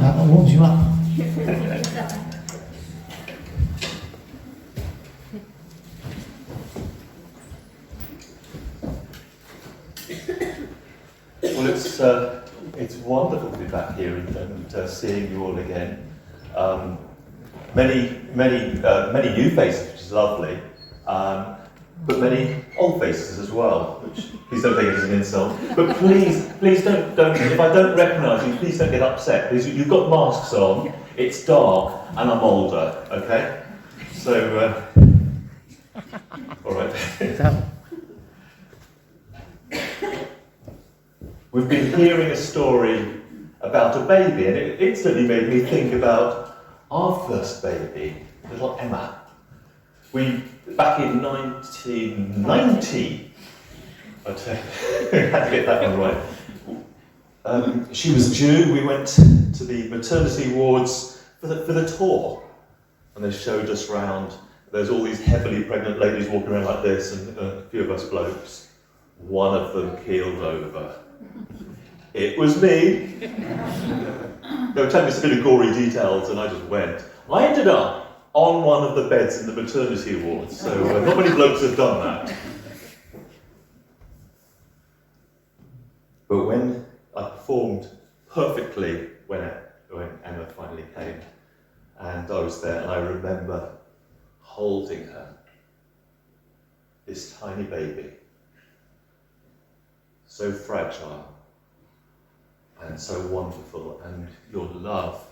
that warms you up. Well, it's wonderful to be back here and seeing you all again. Many new faces, which is lovely, but many old faces as well. Which please don't take it as an insult. But please don't. If I don't recognise you, please don't get upset. Because you've got masks on. It's dark, and I'm older. Okay, so all right. We've been hearing a story about a baby, and it instantly made me think about our first baby, little Emma. Back in 1990, I'd say, had to get that one right. She was due. We went to the maternity wards for the tour, and they showed us round. There's all these heavily pregnant ladies walking around like this, and a few of us blokes. One of them keeled over. It was me. They were telling me some bit of gory details, and I just went. I ended up on one of the beds in the maternity ward, so not many blokes have done that. But when I performed perfectly when Emma finally came, and I was there, and I remember holding her, this tiny baby, so fragile and so wonderful, and your love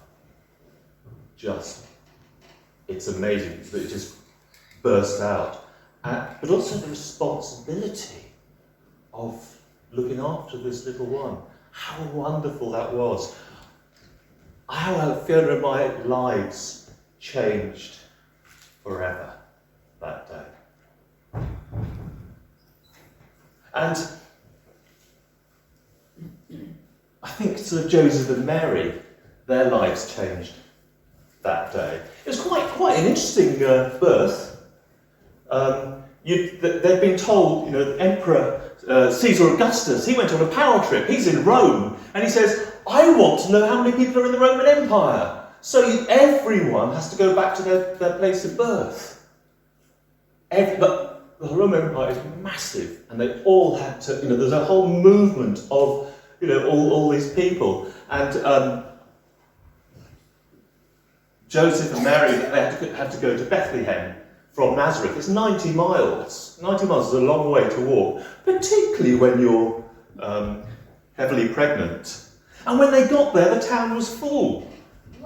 it's amazing that it just burst out. But also the responsibility of looking after this little one. How wonderful that was. How Fiona and my lives changed forever that day. And I think sort of Joseph and Mary, their lives changed that day. It was quite an interesting birth. They've been told, Emperor Caesar Augustus, he went on a power trip. He's in Rome, and he says, I want to know how many people are in the Roman Empire. So everyone has to go back to their place of birth. But the Roman Empire is massive, and they all had to, there's a whole movement of all these people, and Joseph and Mary, they had to go to Bethlehem from Nazareth. It's 90 miles. 90 miles is a long way to walk, particularly when you're heavily pregnant. And when they got there, the town was full.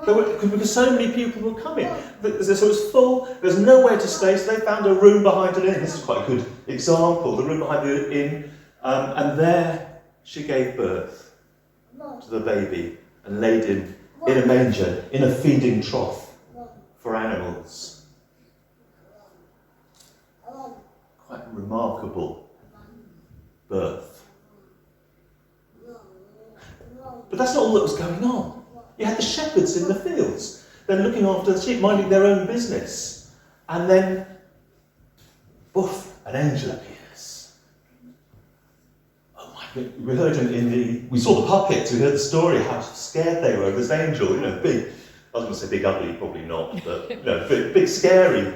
Because so many people were coming. So it was full, there's nowhere to stay, so they found a room behind an inn. This is quite a good example, the room behind the inn, and there she gave birth to the baby and laid him in a manger, in a feeding trough for animals. Quite a remarkable birth. But that's not all that was going on. You had the shepherds in the fields. They're looking after the sheep, minding their own business. And then, poof, an angel appears. We heard we saw the puppets, we heard the story, how scared they were of this angel, big, I was going to say big ugly, probably not, but, big scary.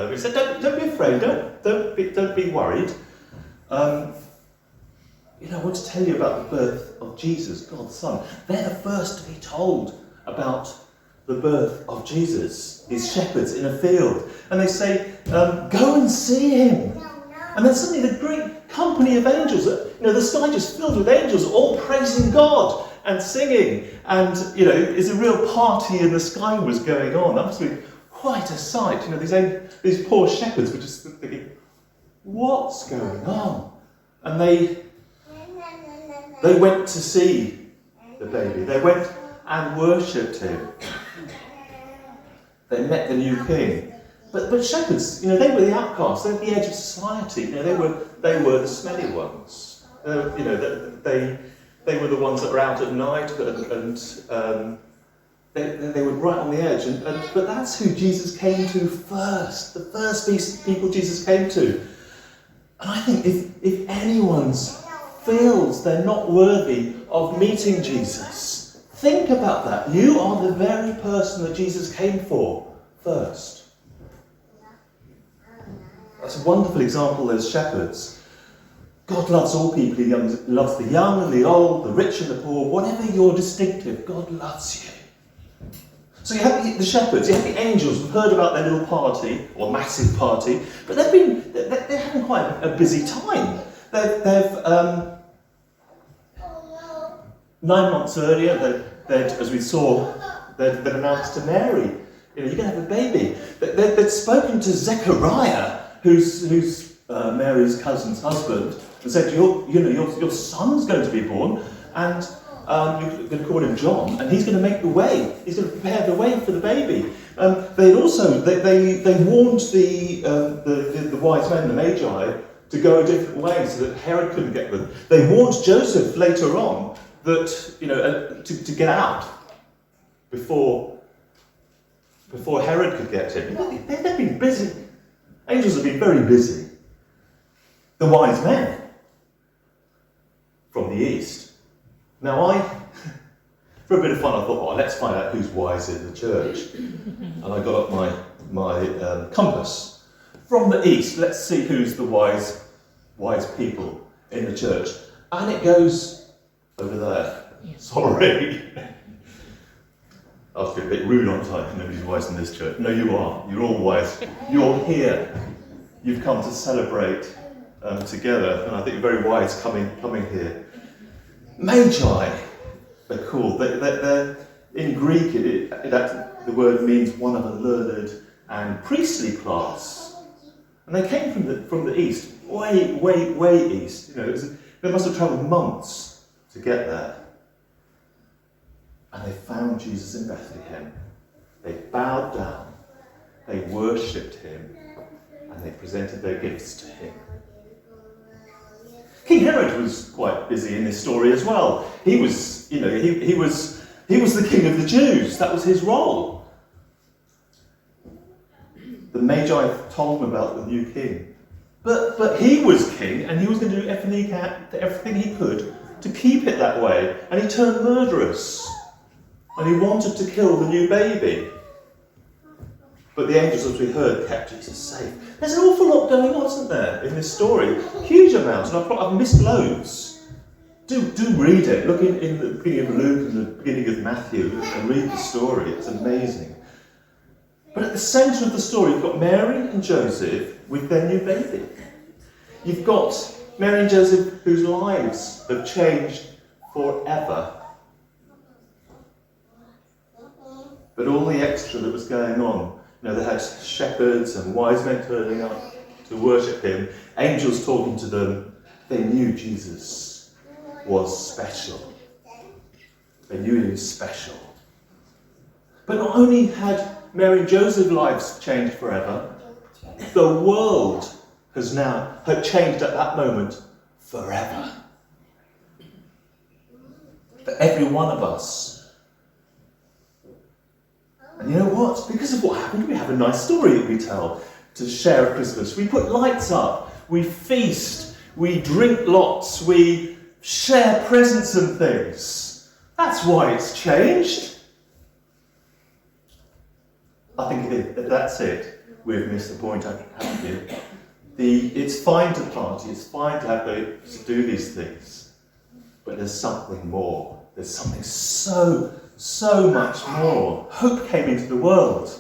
We said, don't be afraid, don't be worried. I want to tell you about the birth of Jesus, God's Son. They're the first to be told about the birth of Jesus, these shepherds in a field. And they say, go and see him. And then suddenly the great company of angels, the sky just filled with angels, all praising God and singing. And, it's a real party in the sky was going on. That must be quite a sight. These poor shepherds were just thinking, what's going on? And they went to see the baby. They went and worshipped him. They met the new king. But shepherds, they were the outcasts. They were the edge of society. They were the smelly ones. They were the ones that were out at night, and they were right on the edge. But that's who Jesus came to first. The first people Jesus came to. And I think if anyone feels they're not worthy of meeting Jesus, Think about that. You are the very person that Jesus came for first. That's a wonderful example as shepherds. God loves all people. He loves the young and the old, the rich and the poor. Whatever you're distinctive, God loves you. So you have the shepherds, you have the angels. We've heard about their little party, or massive party, but they're having quite a busy time. They've 9 months earlier, as we saw, they'd announced to Mary, you're going to have a baby. They'd spoken to Zechariah, who's Mary's cousin's husband, and said, your son's going to be born, and you're going to call him John, and he's going to make the way. He's going to prepare the way for the baby. They warned the wise men, the Magi, to go a different way so that Herod couldn't get them. They warned Joseph later on that to get out before Herod could get him. They've been busy. Angels have been very busy. The wise men from the east. Now for a bit of fun, I thought, let's find out who's wise in the church. And I got up my compass. From the east, let's see who's the wise people in the church. And it goes over there. Yes. Sorry. I was being a bit rude on time. Nobody's wise in this church. No, you are. You're all wise. You're here. You've come to celebrate together. And I think you're very wise coming here. Magi, they're called. They're in Greek, the word means one of a learned and priestly class. And they came from the east, way east. They must have travelled months to get there. And they found Jesus in Bethlehem. They bowed down, they worshipped him, and they presented their gifts to him. King Herod was quite busy in this story as well. He was the king of the Jews. That was his role. The Magi told him about the new king. But he was king, and he was going to do everything he could to keep it that way. And he turned murderous. And he wanted to kill the new baby. But the angels, as we heard, kept Jesus safe. There's an awful lot going on, isn't there, in this story? Huge amounts, and I've missed loads. Do read it. Look in the beginning of Luke and the beginning of Matthew and read the story. It's amazing. But at the centre of the story, you've got Mary and Joseph with their new baby. You've got Mary and Joseph whose lives have changed forever. But all the extra that was going on, they had shepherds and wise men turning up to worship him, angels talking to them. They knew Jesus was special. They knew he was special. But not only had Mary and Joseph's lives changed forever, the world had changed at that moment forever. For every one of us. And you know what? Because of what happened, we have a nice story that we tell to share at Christmas. We put lights up, we feast, we drink lots, we share presents and things. That's why it's changed. I think if that's it, we've missed the point, haven't we? It's fine to party, it's fine to do these things, but there's something more. There's something so much more. Hope came into the world.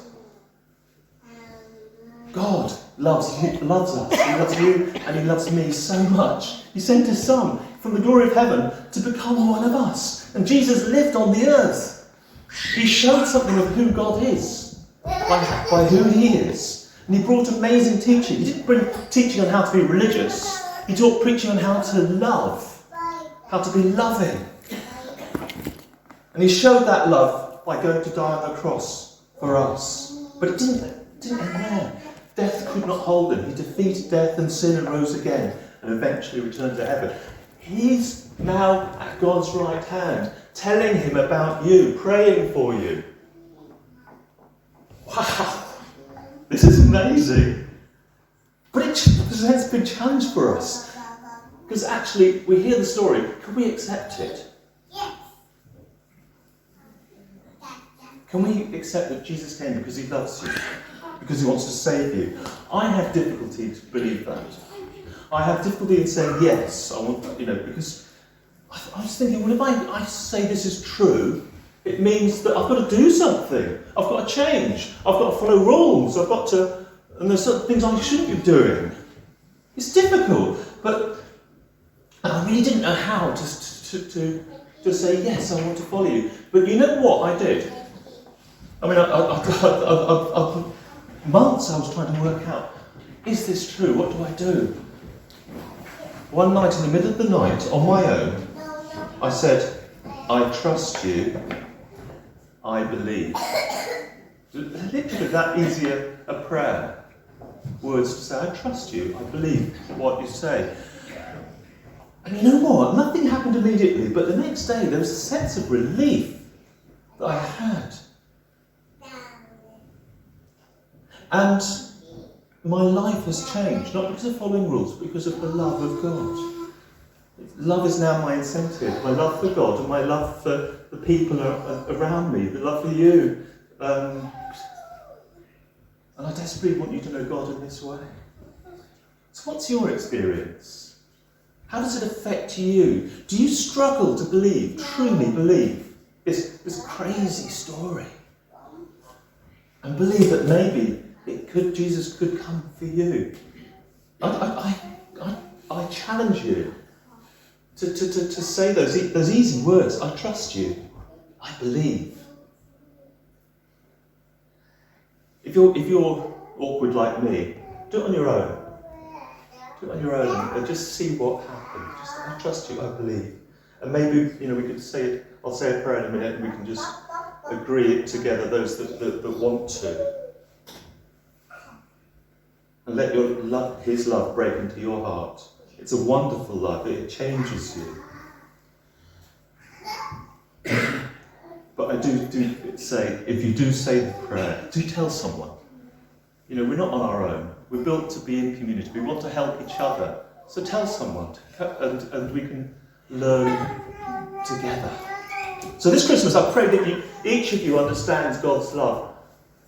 God loves us, he loves you, and he loves me so much. He sent his son from the glory of heaven to become one of us. And Jesus lived on the earth. He showed something of who God is, by who he is. And he brought amazing teaching. He didn't bring teaching on how to be religious. He taught preaching on how to love, how to be loving. And he showed that love by going to die on the cross for us. But it didn't end there. Death could not hold him. He defeated death and sin and rose again and eventually returned to heaven. He's now at God's right hand, telling him about you, praying for you. Wow, this is amazing. But it presents a big challenge for us. Because actually, we hear the story, can we accept it? Can we accept that Jesus came because he loves you? Because he wants to save you? I have difficulty to believe that. I have difficulty in saying yes, I want, because I was thinking, well, if I say this is true, it means that I've got to do something. I've got to change. I've got to follow rules. And there's certain things I shouldn't be doing. It's difficult, but I really didn't know how to say, yes, I want to follow you. But you know what I did? I mean, months I was trying to work out, is this true? What do I do? One night, in the middle of the night, on my own, I said, I trust you, I believe. Literally that easy a prayer. Words to say, I trust you, I believe what you say. And you know what? Nothing happened immediately, but the next day there was a sense of relief that I had. And my life has changed, not because of following rules, but because of the love of God. Love is now my incentive, my love for God and my love for the people around me, the love for you. And I desperately want you to know God in this way. So what's your experience? How does it affect you? Do you struggle to believe, truly believe, this crazy story? And believe that maybe Jesus could come for you? I challenge you to say those easy words. I trust you. I believe. If you're awkward like me, do it on your own. Do it on your own and just see what happens. Just, I trust you, I believe. And maybe, we could say it, I'll say a prayer in a minute and we can just agree it together, those that want to. And let his love break into your heart. It's a wonderful love, it changes you. But I do say, if you do say the prayer, do tell someone. We're not on our own. We're built to be in community. We want to help each other. So tell someone, and we can learn together. So this Christmas, I pray that each of you understands God's love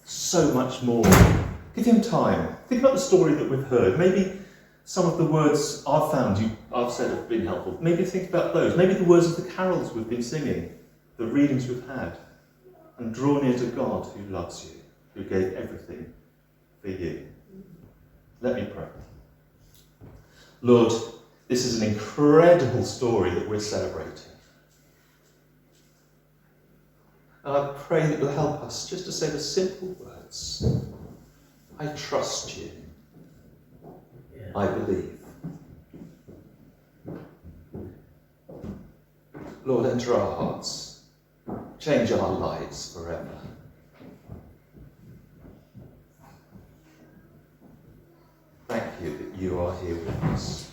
so much more. Give him time. Think about the story that we've heard. Maybe some of the words I've said have been helpful. Maybe think about those. Maybe the words of the carols we've been singing, the readings we've had. And draw near to God who loves you, who gave everything for you. Let me pray. Lord, this is an incredible story that we're celebrating. And I pray that you'll help us just to say the simple words. I trust you. I believe. Lord, enter our hearts. Change our lives forever. Thank you that you are here with us.